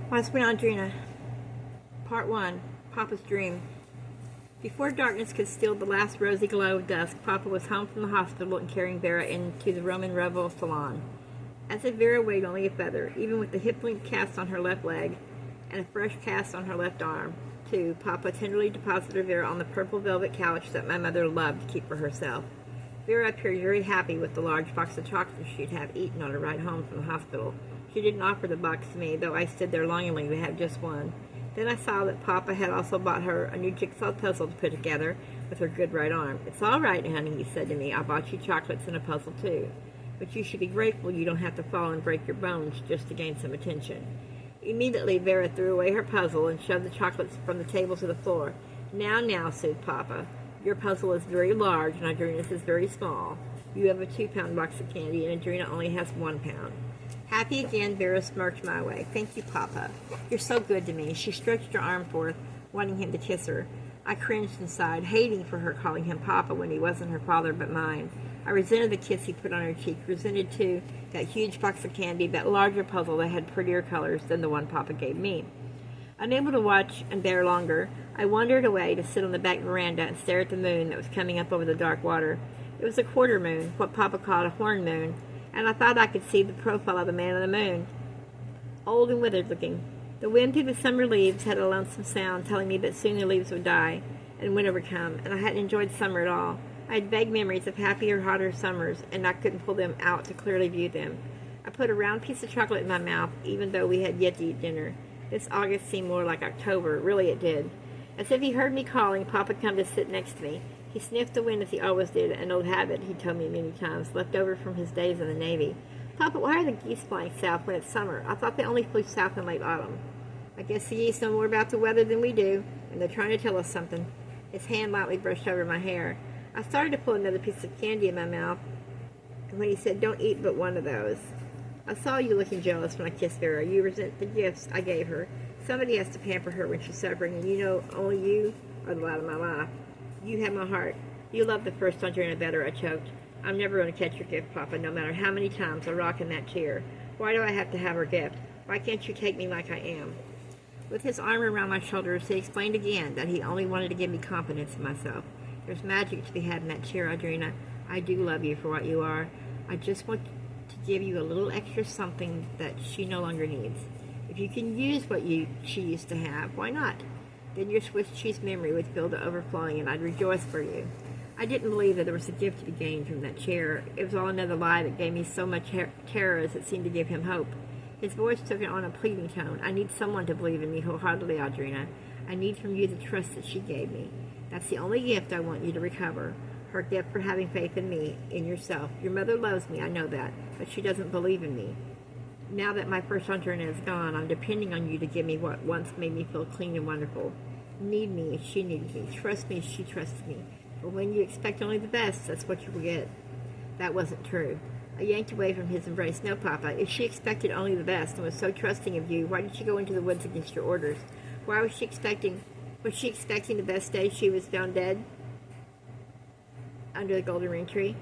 Once with Audrina. Part 1. Papa's Dream. Before darkness could steal the last rosy glow of dusk, Papa was home from the hospital and carrying Vera into the Roman Revel salon. As if Vera weighed only a feather, even with the hip-link cast on her left leg and a fresh cast on her left arm, too, Papa tenderly deposited Vera on the purple velvet couch that my mother loved to keep for herself. Vera appeared very happy with the large box of chocolates she'd have eaten on her ride home from the hospital. She didn't offer the box to me, though I stood there longingly to have just one. Then I saw that Papa had also bought her a new jigsaw puzzle to put together with her good right arm. "It's all right, honey," he said to me. "I bought you chocolates and a puzzle, too. But you should be grateful you don't have to fall and break your bones just to gain some attention." Immediately, Vera threw away her puzzle and shoved the chocolates from the table to the floor. Now, soothed Papa. "Your puzzle is very large and Audrina's is very small. You have a 2-pound box of candy and Audrina only has 1 pound. Happy again, Vera smirked my way. "Thank you, Papa. You're so good to me." She stretched her arm forth, wanting him to kiss her. I cringed inside, hating for her calling him Papa when he wasn't her father but mine. I resented the kiss he put on her cheek, resented, too, that huge box of candy, that larger puzzle that had prettier colors than the one Papa gave me. Unable to watch and bear longer, I wandered away to sit on the back veranda and stare at the moon that was coming up over the dark water. It was a quarter moon, what Papa called a horn moon, and I thought I could see the profile of the man on the moon, old and withered looking. The wind through the summer leaves had a lonesome sound, telling me that soon the leaves would die and winter would come, and I hadn't enjoyed summer at all. I had vague memories of happier, hotter summers, and I couldn't pull them out to clearly view them. I put a round piece of chocolate in my mouth, even though we had yet to eat dinner. This August seemed more like October. Really it did. As if he heard me calling, Papa come to sit next to me. He sniffed the wind as he always did, an old habit, he told me many times, left over from his days in the Navy. "Papa, why are the geese flying south when it's summer? I thought they only flew south in late autumn." "I guess the geese know more about the weather than we do, and they're trying to tell us something." His hand lightly brushed over my hair. I started to pull another piece of candy in my mouth, and when he said, "Don't eat but one of those." "I saw you looking jealous when I kissed Vera. You resent the gifts I gave her. Somebody has to pamper her when she's suffering, and you know only you are the light of my life. You have my heart. You love the first Audrina better," I choked. "I'm never going to catch your gift, Papa, no matter how many times I rock in that chair. Why do I have to have her gift? Why can't you take me like I am?" With his arm around my shoulders, he explained again that he only wanted to give me confidence in myself. "There's magic to be had in that chair, Audrina. I do love you for what you are. I just want to give you a little extra something that she no longer needs. If you can use what she used to have, why not? Then your Swiss cheese memory would fill to overflowing, and I'd rejoice for you." I didn't believe that there was a gift to be gained from that chair. It was all another lie that gave me so much terror as it seemed to give him hope. His voice took on a pleading tone. "I need someone to believe in me wholeheartedly, Audrina. I need from you the trust that she gave me. That's the only gift I want you to recover. Her gift for having faith in me, in yourself. Your mother loves me, I know that, but she doesn't believe in me. Now that my first Audrina is gone, I'm depending on you to give me what once made me feel clean and wonderful. Need me as she needed me. Trust me as she trusted me. But when you expect only the best, that's what you will get." That wasn't true. I yanked away from his embrace. "No, Papa. If she expected only the best and was so trusting of you, why did she go into the woods against your orders? Why was she expecting... Was she expecting the best day she was found dead under the golden ring tree?"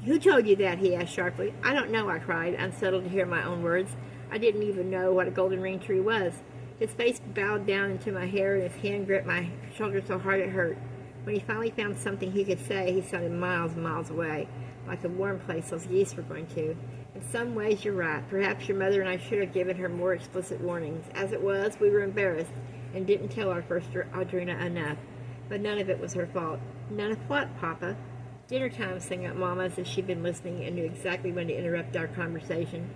"Who told you that?" he asked sharply. "I don't know," I cried, unsettled to hear my own words. I didn't even know what a golden ring tree was. His face bowed down into my hair, and his hand gripped my shoulder so hard it hurt. When he finally found something he could say, he sounded miles and miles away, like the warm place those geese were going to. "In some ways, you're right. Perhaps your mother and I should have given her more explicit warnings. As it was, we were embarrassed and didn't tell our first Audrina enough. But none of it was her fault." "None of what, Papa?" "Dinner time," sang out Mama as if she'd been listening and knew exactly when to interrupt our conversation.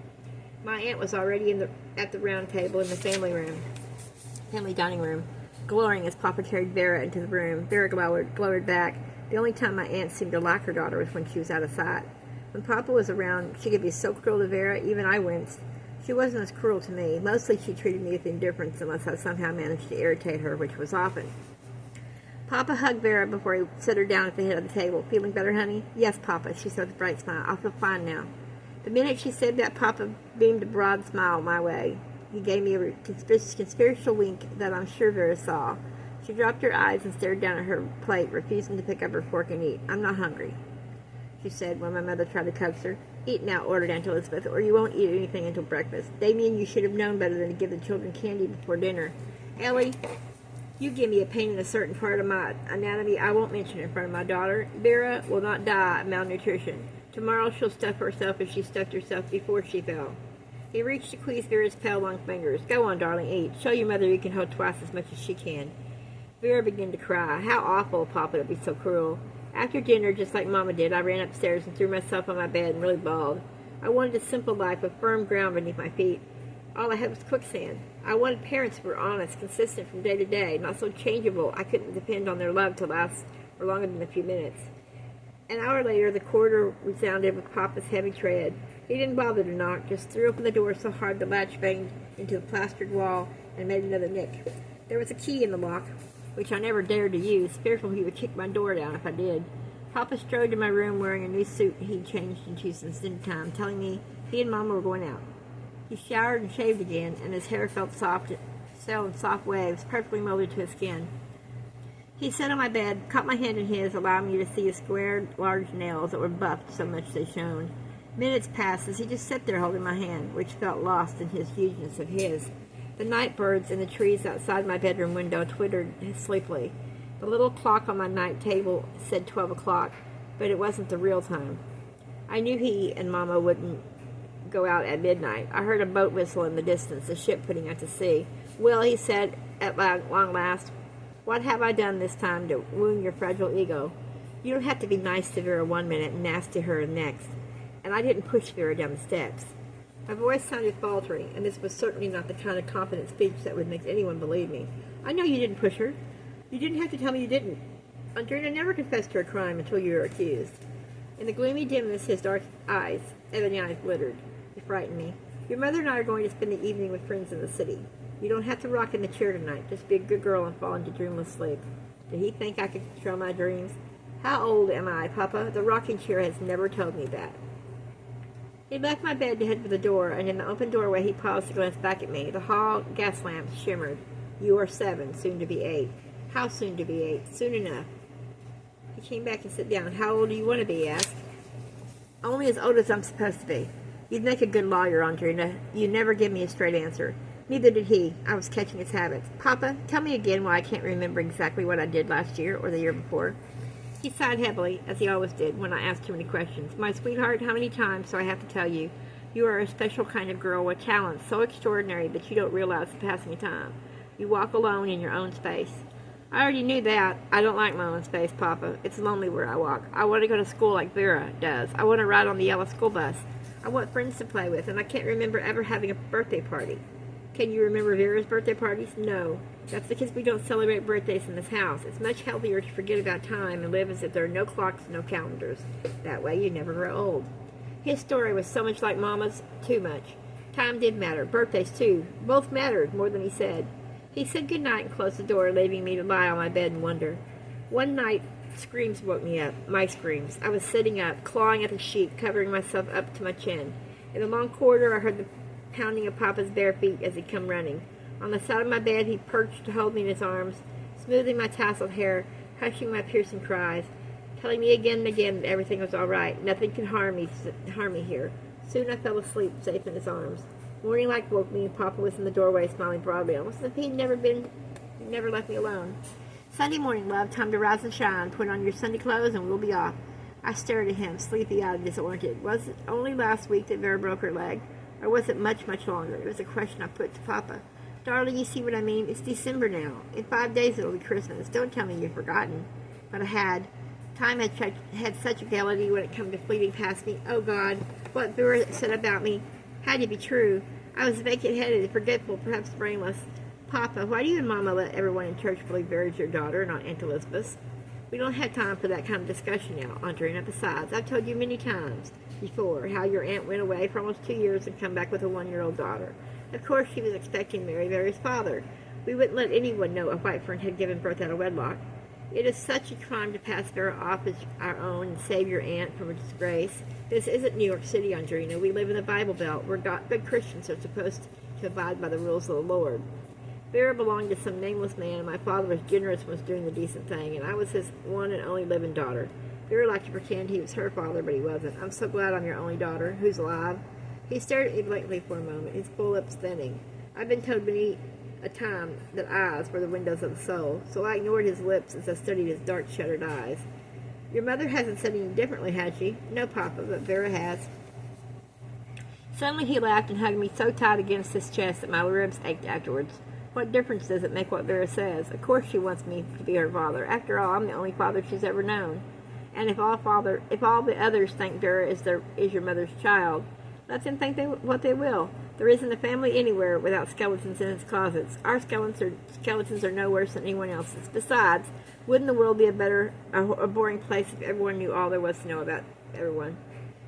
My aunt was already at the round table in the family dining room, glowering as Papa carried Vera into the room. Vera glowered back. The only time my aunt seemed to like her daughter was when she was out of sight. When Papa was around, she could be so cruel to Vera, even I winced. She wasn't as cruel to me. Mostly she treated me with indifference unless I somehow managed to irritate her, which was often. Papa hugged Vera before he set her down at the head of the table. "Feeling better, honey?" "Yes, Papa," she said with a bright smile. "I feel fine now." The minute she said that, Papa beamed a broad smile my way. He gave me a conspiratorial wink that I'm sure Vera saw. She dropped her eyes and stared down at her plate, refusing to pick up her fork and eat. "I'm not hungry." she said when my mother tried to coax her. Eat now, ordered Aunt Elizabeth, or you won't eat anything until breakfast. Damien, you should have known better than to give the children candy before dinner. Ellie, you give me a pain in a certain part of my anatomy I won't mention in front of my daughter. Vera will not die of malnutrition. Tomorrow she'll stuff herself as she stuffed herself before she fell. He reached to squeeze Vera's pale, long fingers. Go on, darling, eat. Show your mother you can hold twice as much as she can. Vera began to cry. How awful, Papa, to be so cruel. After dinner, just like Mama did, I ran upstairs and threw myself on my bed and really bawled. I wanted a simple life with firm ground beneath my feet. All I had was quicksand. I wanted parents who were honest, consistent from day to day, not so changeable I couldn't depend on their love to last for longer than a few minutes. An hour later, the corridor resounded with Papa's heavy tread. He didn't bother to knock, just threw open the door so hard the latch banged into the plastered wall and made another nick. There was a key in the lock, which I never dared to use, fearful he would kick my door down if I did. Papa strode to my room wearing a new suit he'd changed into since dinner time, telling me he and Mama were going out. He showered and shaved again, and his hair felt soft, fell in soft waves, perfectly molded to his skin. He sat on my bed, caught my hand in his, allowing me to see his square, large nails that were buffed so much they shone. Minutes passed as he just sat there holding my hand, which felt lost in his hugeness of his. The night birds in the trees outside my bedroom window twittered sleepily. The little clock on my night table said 12 o'clock, but it wasn't the real time. I knew he and Mama wouldn't go out at midnight. I heard a boat whistle in the distance, a ship putting out to sea. Will, he said at long last, what have I done this time to wound your fragile ego? You don't have to be nice to Vera one minute and nasty to her the next. And I didn't push Vera down the steps. My voice sounded faltering, and this was certainly not the kind of confident speech that would make anyone believe me. I know you didn't push her. You didn't have to tell me you didn't. Audrina never confessed to her crime until you were accused. In the gloomy dimness, his dark eyes, ebony eyes, glittered. He frightened me. Your mother and I are going to spend the evening with friends in the city. You don't have to rock in the chair tonight. Just be a good girl and fall into dreamless sleep. Did he think I could control my dreams? How old am I, Papa? The rocking chair has never told me that. He left my bed to head for the door, and in the open doorway he paused to glance back at me. The hall gas lamps shimmered. You are 7, soon to be 8. How soon to be 8? Soon enough. He came back and sat down. How old do you want to be? He asked. Only as old as I'm supposed to be. You'd make a good lawyer, Audrina. You never give me a straight answer. Neither did he. I was catching his habits. Papa, tell me again why I can't remember exactly what I did last year or the year before. He sighed heavily, as he always did when I asked too many questions. My sweetheart, how many times do I have to tell you? You are a special kind of girl with talents so extraordinary that you don't realize the passing of time. You walk alone in your own space. I already knew that. I don't like my own space, Papa. It's lonely where I walk. I want to go to school like Vera does. I want to ride on the yellow school bus. I want friends to play with, and I can't remember ever having a birthday party. Can you remember Vera's birthday parties? No. That's because we don't celebrate birthdays in this house. It's much healthier to forget about time and live as if there are no clocks and no calendars. That way you never grow old. His story was so much like Mama's, too much. Time did matter. Birthdays, too. Both mattered more than he said. He said good night and closed the door, leaving me to lie on my bed and wonder. One night, screams woke me up. My screams. I was sitting up, clawing at the sheet, covering myself up to my chin. In the long corridor, I heard the pounding of Papa's bare feet as he come running. On the side of my bed, he perched to hold me in his arms, smoothing my tousled hair, hushing my piercing cries, telling me again and again that everything was all right. Nothing could harm me here. Soon I fell asleep, safe in his arms. Morning light woke me, and Papa was in the doorway, smiling broadly, almost as if he'd never left me alone. Sunday morning, love, time to rise and shine. Put on your Sunday clothes, and we'll be off. I stared at him, sleepy-eyed and disoriented. Was it only last week that Vera broke her leg? Or was it much, much longer? It was a question I put to Papa. Darling, you see what I mean? It's December now. In 5 days it'll be Christmas. Don't tell me you've forgotten. But I had. Time had such a ability when it came to fleeting past me. Oh, God, what Vera said about me had to be true. I was vacant-headed, forgetful, perhaps brainless. Papa, why do you and Mama let everyone in church believe Vera's your daughter, not Aunt Elizabeth's? We don't have time for that kind of discussion now, Audrina. Besides, I've told you many times before how your aunt went away for almost 2 years and come back with a 1-year-old daughter. Of course, she was expecting to marry Vera's father. We wouldn't let anyone know a white friend had given birth out of wedlock. It is such a crime to pass Vera off as our own and save your aunt from a disgrace. This isn't New York City, Audrina. We live in the Bible Belt, where good Christians are supposed to abide by the rules of the Lord. Vera belonged to some nameless man, and my father was generous and was doing the decent thing, and I was his one and only living daughter. Vera liked to pretend he was her father, but he wasn't. I'm so glad I'm your only daughter, who's alive. He stared at me blankly for a moment, his full lips thinning. I'd been told many a time that eyes were the windows of the soul, so I ignored his lips as I studied his dark, shuttered eyes. Your mother hasn't said any differently, has she? No, Papa, but Vera has. Suddenly he laughed and hugged me so tight against his chest that my ribs ached afterwards. What difference does it make what Vera says? Of course she wants me to be her father. After all, I'm the only father she's ever known. And if all the others think Vera is your mother's child, let them think what they will. There isn't a family anywhere without skeletons in its closets. Our skeletons are no worse than anyone else's. Besides, wouldn't the world be a boring place if everyone knew all there was to know about everyone?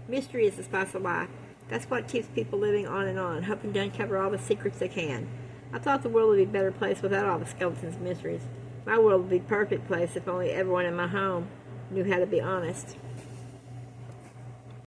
Mystery is the spice of life. That's what keeps people living on, hoping to uncover all the secrets they can. I thought the world would be a better place without all the skeletons and mysteries. My world would be a perfect place if only everyone in my home knew how to be honest.